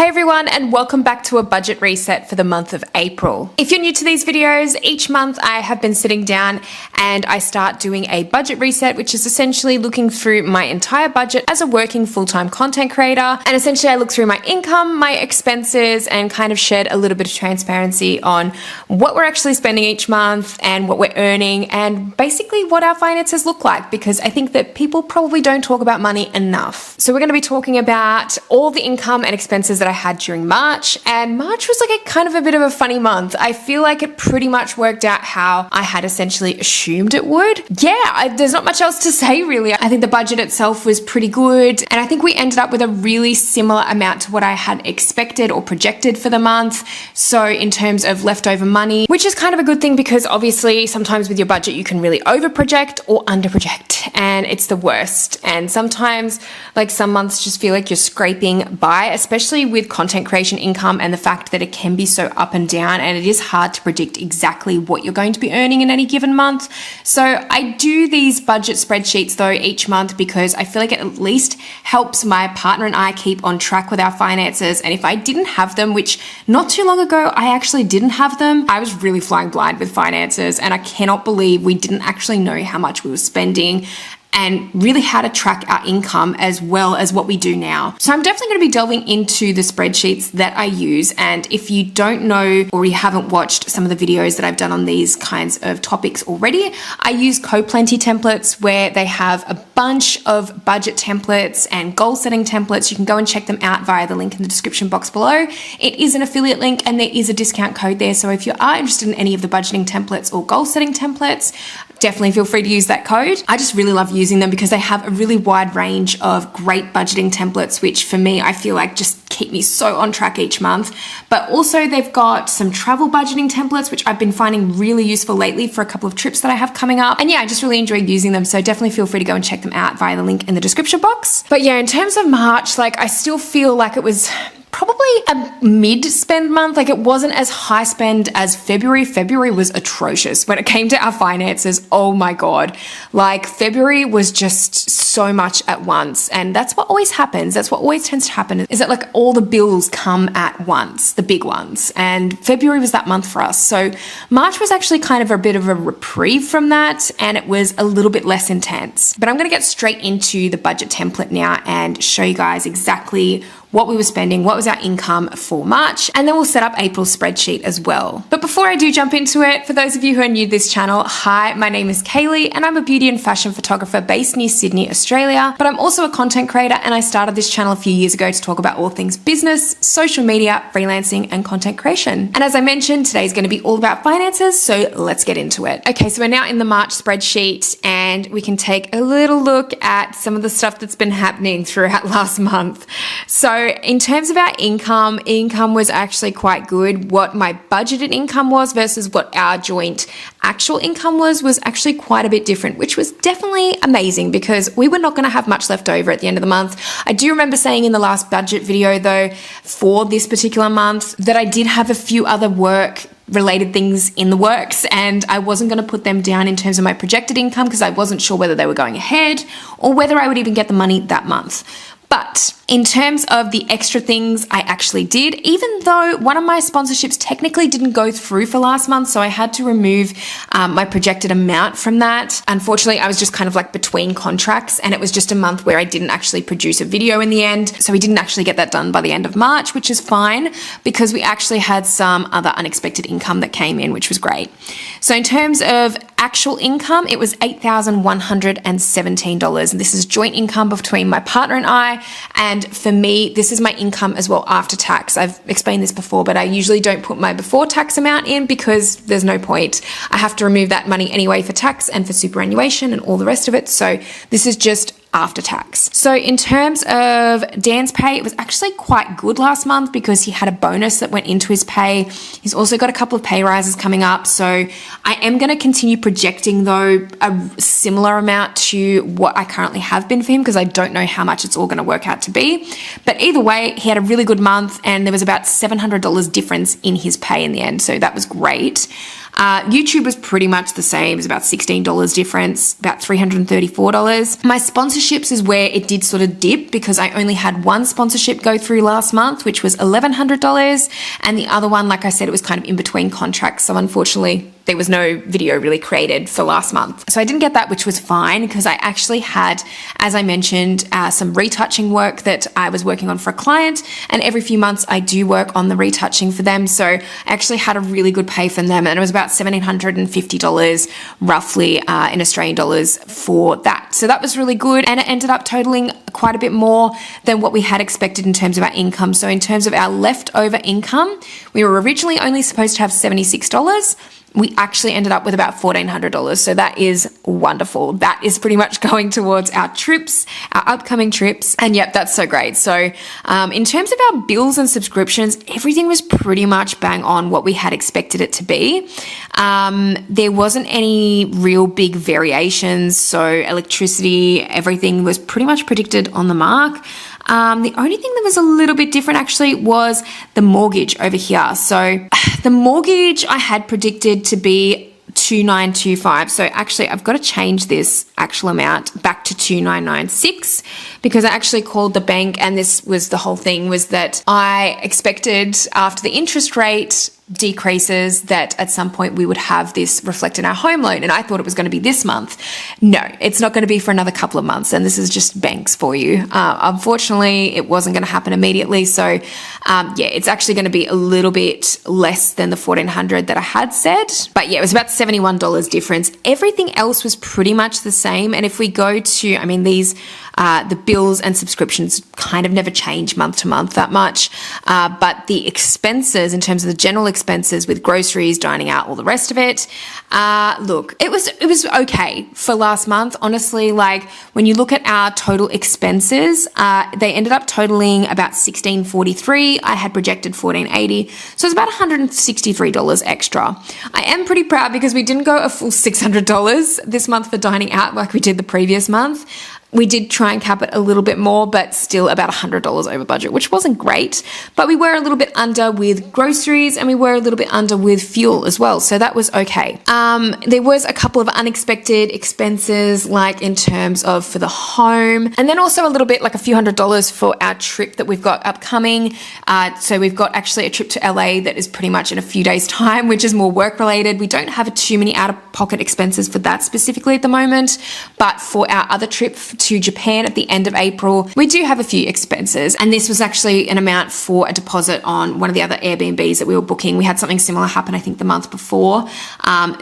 Hey everyone, and welcome back to a budget reset for the month of April. If you're new to these videos, each month I have been sitting down and I start doing a budget reset, which is essentially looking through my entire budget as a working full-time content creator. And essentially I look through my income, my expenses, and kind of shed a little bit of transparency on what we're actually spending each month and what we're earning and basically what our finances look like, because I think that people probably don't talk about money enough. So we're going to be talking about all the income and expenses that I had during March, and March was like a kind of a bit of a funny month. I feel like it pretty much worked out how I had essentially assumed it would. There's not much else to say really. I think the budget itself was pretty good, and I think we ended up with a really similar amount to what I had expected or projected for the month. So in terms of leftover money, which is kind of a good thing because obviously sometimes with your budget you can really over project or under project, and it's the worst. And sometimes like some months just feel like you're scraping by, especially with content creation income and the fact that it can be so up and down, and it is hard to predict exactly what you're going to be earning in any given month. So I do these budget spreadsheets though each month because I feel like it at least helps my partner and I keep on track with our finances. And if I didn't have them, which not too long ago I actually didn't have them, I was really flying blind with finances, and I cannot believe we didn't actually know how much we were spending and really how to track our income as well as what we do now. So I'm definitely going to be delving into the spreadsheets that I use. And if you don't know or you haven't watched some of the videos that I've done on these kinds of topics already, I use CoPlenty templates where they have a bunch of budget templates and goal setting templates. You can go and check them out via the link in the description box below. It is an affiliate link and there is a discount code there. So if you are interested in any of the budgeting templates or goal setting templates, definitely feel free to use that code. I just really love using them because they have a really wide range of great budgeting templates, which for me, I feel like just keep me so on track each month. But also they've got some travel budgeting templates, which I've been finding really useful lately for a couple of trips that I have coming up. And yeah, I just really enjoy using them. So definitely feel free to go and check them out via the link in the description box. But yeah, in terms of March, like I still feel like it was probably a mid-spend month. Like it wasn't as high spend as February. February was atrocious when it came to our finances. Oh my God. Like February was just so much at once. And that's what always happens. That's what always tends to happen is that like all the bills come at once, the big ones. And February was that month for us. So March was actually kind of a bit of a reprieve from that. And it was a little bit less intense. But I'm going to get straight into the budget template now and show you guys exactly what we were spending, what was our income for March, and then we'll set up April's spreadsheet as well. But before I do jump into it, for those of you who are new to this channel, hi, my name is Kaylee and I'm a beauty and fashion photographer based near Sydney, Australia, but I'm also a content creator and I started this channel a few years ago to talk about all things business, social media, freelancing, and content creation. And as I mentioned, today's going to be all about finances, so let's get into it. Okay, so we're now in the March spreadsheet and we can take a little look at some of the stuff that's been happening throughout last month. So in terms of our income was actually quite good. What my budgeted income was versus what our joint actual income was actually quite a bit different, which was definitely amazing because we were not going to have much left over at the end of the month. I do remember saying in the last budget video though, for this particular month, that I did have a few other work related things in the works and I wasn't going to put them down in terms of my projected income because I wasn't sure whether they were going ahead or whether I would even get the money that month. But in terms of the extra things I actually did, even though one of my sponsorships technically didn't go through for last month, so I had to remove my projected amount from that. Unfortunately, I was just kind of like between contracts and it was just a month where I didn't actually produce a video in the end. So we didn't actually get that done by the end of March, which is fine because we actually had some other unexpected income that came in, which was great. So in terms of actual income, it was $8,117. And this is joint income between my partner and I. And for me, this is my income as well after tax. I've explained this before, but I usually don't put my before tax amount in because there's no point. I have to remove that money anyway for tax and for superannuation and all the rest of it. So this is just after tax. So in terms of Dan's pay, it was actually quite good last month because he had a bonus that went into his pay. He's also got a couple of pay rises coming up. So I am going to continue projecting though a similar amount to what I currently have been for him because I don't know how much it's all going to work out to be. But either way, he had a really good month and there was about $700 difference in his pay in the end. So that was great. YouTube was pretty much the same. It was about $16 difference, about $334. My sponsorship Sponsorships is where it did sort of dip because I only had one sponsorship go through last month, which was $1,100. And the other one, like I said, it was kind of in between contracts. So unfortunately, there was no video really created for last month. So I didn't get that, which was fine because I actually had, as I mentioned, some retouching work that I was working on for a client. And every few months I do work on the retouching for them. So I actually had a really good pay from them. And it was about $1,750 roughly in Australian dollars for that. So that was really good. And it ended up totaling quite a bit more than what we had expected in terms of our income. So in terms of our leftover income, we were originally only supposed to have $76. We actually ended up with about $1,400. So that is wonderful. That is pretty much going towards our trips, our upcoming trips. And yep, that's so great. So in terms of our bills and subscriptions, everything was pretty much bang on what we had expected it to be. There wasn't any real big variations. So electricity, everything was pretty much predicted on the mark. The only thing that was a little bit different actually was the mortgage over here. So the mortgage I had predicted to be 2,925. So actually I've got to change this actual amount back to 2,996 because I actually called the bank, and this was the whole thing, was that I expected after the interest rate decreases that at some point we would have this reflect in our home loan, and I thought it was going to be this month. No, it's not going to be for another couple of months, and this is just banks for you. Unfortunately, it wasn't going to happen immediately, so yeah, it's actually going to be a little bit less than the $1,400 that I had said, but yeah, it was about $71 difference. Everything else was pretty much the same, and if we go to, I mean, these the bills and subscriptions kind of never change month to month that much, but the expenses, in terms of the general expenses with groceries, dining out, all the rest of it, look, it was okay for last month. Honestly, like when you look at our total expenses, they ended up totaling about $1,643. I had projected $1,480, so it's about $163 extra. I am pretty proud because we didn't go a full $600 this month for dining out like we did the previous month. We did try and cap it a little bit more, but still about $100 over budget, which wasn't great. But we were a little bit under with groceries, and we were a little bit under with fuel as well. So that was okay. There was a couple of unexpected expenses, like in terms of for the home, and then also a little bit like a few $100s for our trip that we've got upcoming. So we've got actually a trip to LA that is pretty much in a few days' time, which is more work related. We don't have too many out-of-pocket expenses for that specifically at the moment, but for our other trip to Japan at the end of April, we do have a few expenses, and this was actually an amount for a deposit on one of the other Airbnbs that we were booking. We had something similar happen, I think, the month before.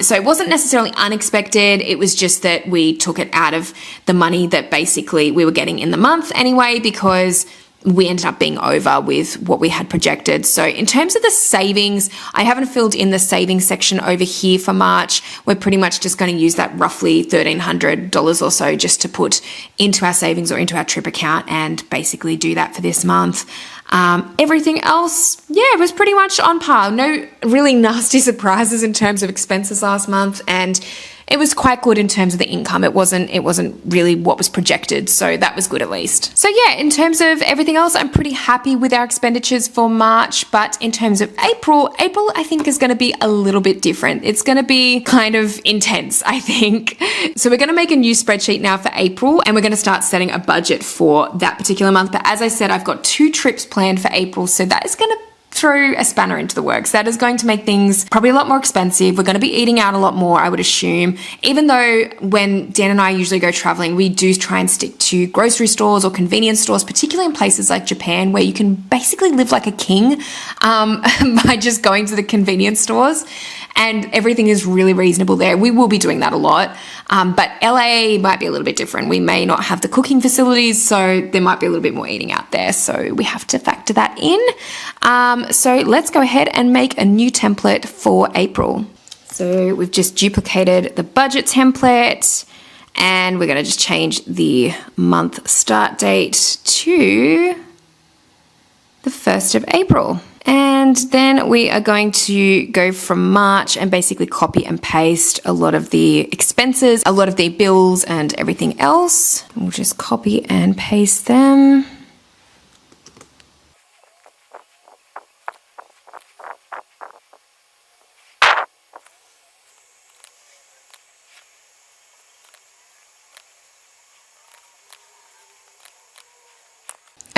So it wasn't necessarily unexpected. It was just that we took it out of the money that basically we were getting in the month anyway, because we ended up being over with what we had projected. So in terms of the savings, I haven't filled in the savings section over here for March. We're pretty much just going to use that roughly $1,300 or so just to put into our savings or into our trip account and basically do that for this month. Everything else, yeah, it was pretty much on par. No really nasty surprises in terms of expenses last month, and it was quite good in terms of the income. It wasn't really what was projected, so that was good at least. So yeah, in terms of everything else, I'm pretty happy with our expenditures for March, but in terms of April I think is going to be a little bit different. It's going to be kind of intense, I think. So we're going to make a new spreadsheet now for April, and we're going to start setting a budget for that particular month. But as I said, I've got 2 trips planned for April, so that is going to throw a spanner into the works. That is going to make things probably a lot more expensive. We're going to be eating out a lot more, I would assume. Even though when Dan and I usually go traveling, we do try and stick to grocery stores or convenience stores, particularly in places like Japan, where you can basically live like a king by just going to the convenience stores. And everything is really reasonable there. We will be doing that a lot. But LA might be a little bit different. We may not have the cooking facilities, so there might be a little bit more eating out there. So we have to factor that in. So let's go ahead and make a new template for April. So we've just duplicated the budget template, and we're going to just change the month start date to the 1st of April. And then we are going to go from March and basically copy and paste a lot of the expenses, a lot of the bills and everything else. We'll just copy and paste them.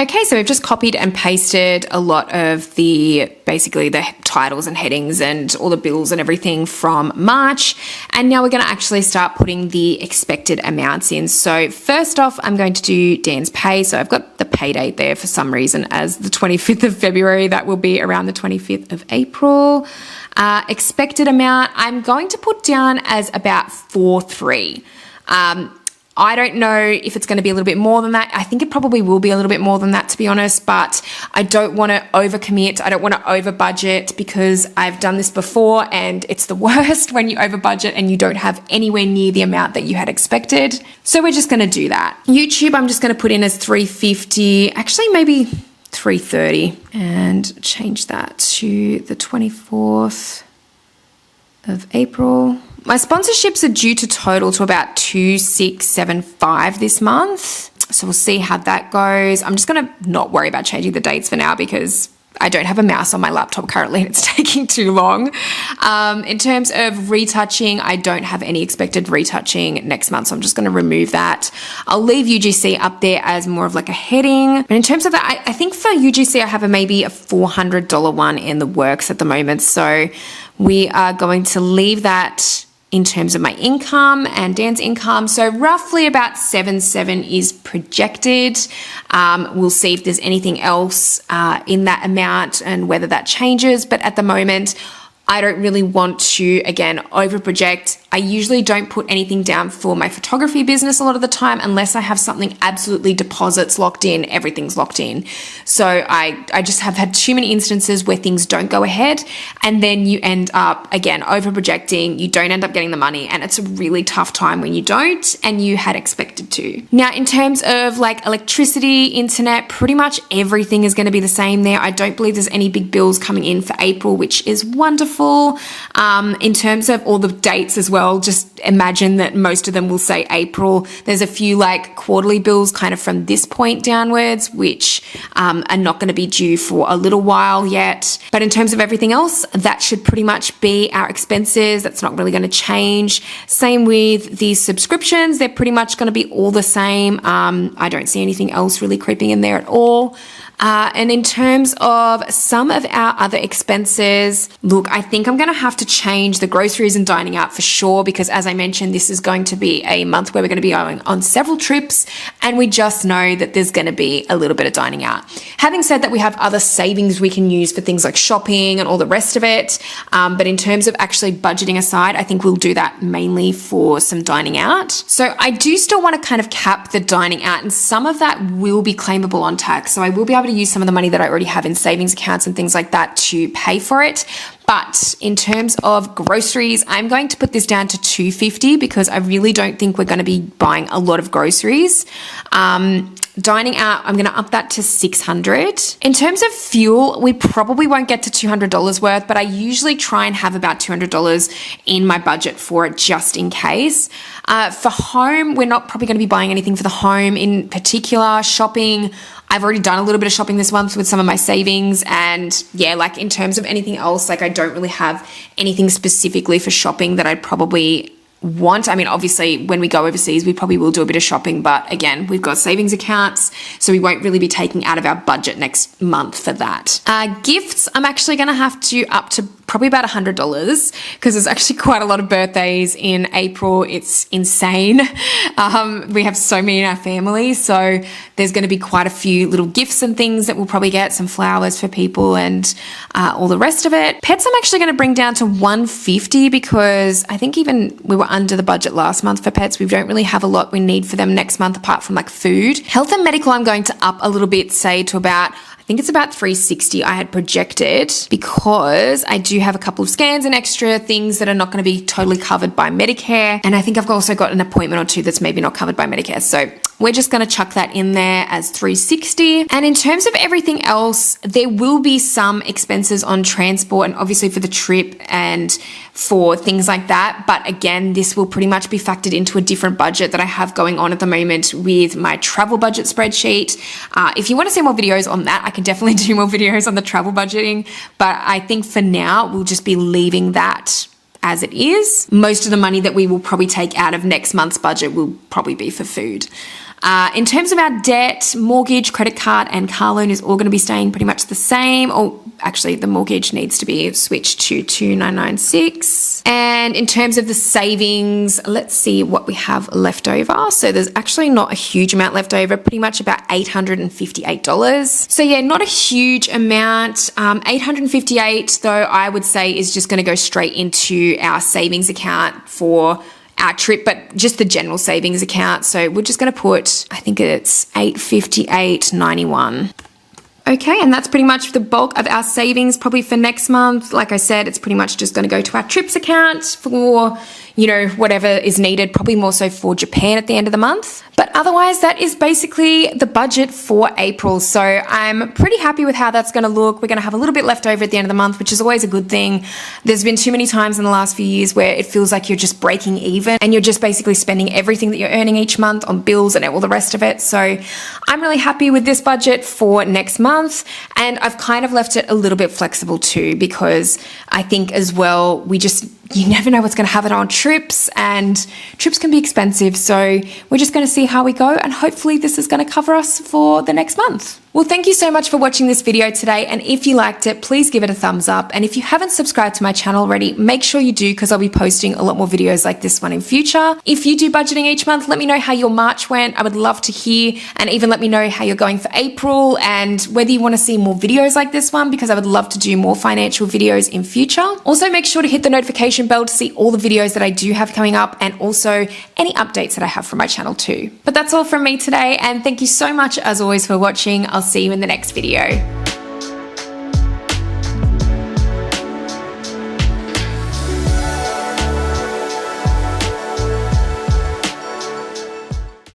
Okay, so we've just copied and pasted a lot of basically the titles and headings and all the bills and everything from March. And now we're going to actually start putting the expected amounts in. So first off, I'm going to do Dan's pay. So I've got the pay date there for some reason as the 25th of February. That will be around the 25th of April. Expected amount, I'm going to put down as about 4.3. I don't know if it's going to be a little bit more than that. I think it probably will be a little bit more than that, to be honest, but I don't want to overcommit. I don't want to over budget because I've done this before and it's the worst when you over budget and you don't have anywhere near the amount that you had expected. So we're just going to do that. YouTube, I'm just going to put in as 350, actually maybe 330, and change that to the 24th of April. My sponsorships are due to total to about 2,675 this month. So we'll see how that goes. I'm just going to not worry about changing the dates for now because I don't have a mouse on my laptop currently and it's taking too long. In terms of retouching, I don't have any expected retouching next month, so I'm just going to remove that. I'll leave UGC up there as more of like a heading. And in terms of that, I think for UGC, I have maybe a $400 one in the works at the moment. So we are going to leave that in terms of my income and Dan's income. So roughly about 7.7 is projected. We'll see if there's anything else in that amount and whether that changes. But at the moment, I don't really want to, again, over project. I usually don't put anything down for my photography business a lot of the time unless I have something absolutely deposits locked in, everything's locked in. So I just have had too many instances where things don't go ahead and then you end up, again, over projecting, you don't end up getting the money and it's a really tough time when you don't and you had expected to. Now, in terms of like electricity, internet, pretty much everything is going to be the same there. I don't believe there's any big bills coming in for April, which is wonderful. In terms of all the dates as well, just imagine that most of them will say April. There's a few like quarterly bills kind of from this point downwards, which are not going to be due for a little while yet. But in terms of everything else, that should pretty much be our expenses. That's not really going to change. Same with these subscriptions. They're pretty much going to be all the same. I don't see anything else really creeping in there at all. And in terms of some of our other expenses, look, I think I'm going to have to change the groceries and dining out for sure, because as I mentioned, this is going to be a month where we're going to be going on several trips and we just know that there's going to be a little bit of dining out. Having said that, we have other savings we can use for things like shopping and all the rest of it. But in terms of actually budgeting aside, I think we'll do that mainly for some dining out. So I do still want to kind of cap the dining out and some of that will be claimable on tax. So I will be able to use some of the money that I already have in savings accounts and things like that to pay for it. But in terms of groceries, I'm going to put this down to $250 because I really don't think we're going to be buying a lot of groceries. Dining out, I'm going to up that to $600. In terms of fuel, we probably won't get to $200 worth, but I usually try and have about $200 in my budget for it just in case. For home, we're not probably going to be buying anything for the home in particular. Shopping, I've already done a little bit of shopping this month with some of my savings, and yeah, like in terms of anything else, like I don't really have anything specifically for shopping that I'd probably want. I mean, obviously when we go overseas, we probably will do a bit of shopping, but again, we've got savings accounts, so we won't really be taking out of our budget next month for that. Gifts, I'm actually going to have to up to probably about $100 because there's actually quite a lot of birthdays in April. It's insane. We have so many in our family, so there's going to be quite a few little gifts and things that we'll probably get, some flowers for people and all the rest of it. Pets, I'm actually going to bring down to $150 because I think even we were under the budget last month for pets. We don't really have a lot we need for them next month apart from like food. Health and medical, I'm going to up a little bit, say to about, I think it's about $360 I had projected because I do have a couple of scans and extra things that are not going to be totally covered by Medicare. And I think I've also got an appointment or two that's maybe not covered by Medicare. So we're just going to chuck that in there as $360. And in terms of everything else, there will be some expenses on transport and obviously for the trip and for things like that. But again, this will pretty much be factored into a different budget that I have going on at the moment with my travel budget spreadsheet. If you want to see more videos on that, I can definitely do more videos on the travel budgeting. But I think for now, we'll just be leaving that as it is. Most of the money that we will probably take out of next month's budget will probably be for food. In terms of our debt, mortgage, credit card, and car loan is all going to be staying pretty much the same. Or actually, the mortgage needs to be switched to 2,996. And in terms of the savings, let's see what we have left over. So there's actually not a huge amount left over, pretty much about $858. So yeah, not a huge amount. 858 though, I would say is just going to go straight into our savings account for our trip, but just the general savings account. So we're just going to put, I think it's 858.91. Okay, and that's pretty much the bulk of our savings probably for next month. Like I said, it's pretty much just going to go to our trips account for, you know, whatever is needed, probably more so for Japan at the end of the month. But otherwise, that is basically the budget for April. So I'm pretty happy with how that's going to look. We're going to have a little bit left over at the end of the month, which is always a good thing. There's been too many times in the last few years where it feels like you're just breaking even and you're just basically spending everything that you're earning each month on bills and all the rest of it. So I'm really happy with this budget for next month. And I've kind of left it a little bit flexible too, because I think as well, you never know what's going to happen on trips, and trips can be expensive. So we're just going to see how we go, and hopefully this is going to cover us for the next month. Well, thank you so much for watching this video today, and if you liked it, please give it a thumbs up. And if you haven't subscribed to my channel already, make sure you do, because I'll be posting a lot more videos like this one in future. If you do budgeting each month, let me know how your March went. I would love to hear, and even let me know how you're going for April and whether you want to see more videos like this one, because I would love to do more financial videos in future. Also, make sure to hit the notification bell to see all the videos that I do have coming up, and also any updates that I have from my channel too. But that's all from me today, and thank you so much as always for watching. I'll see you in the next video.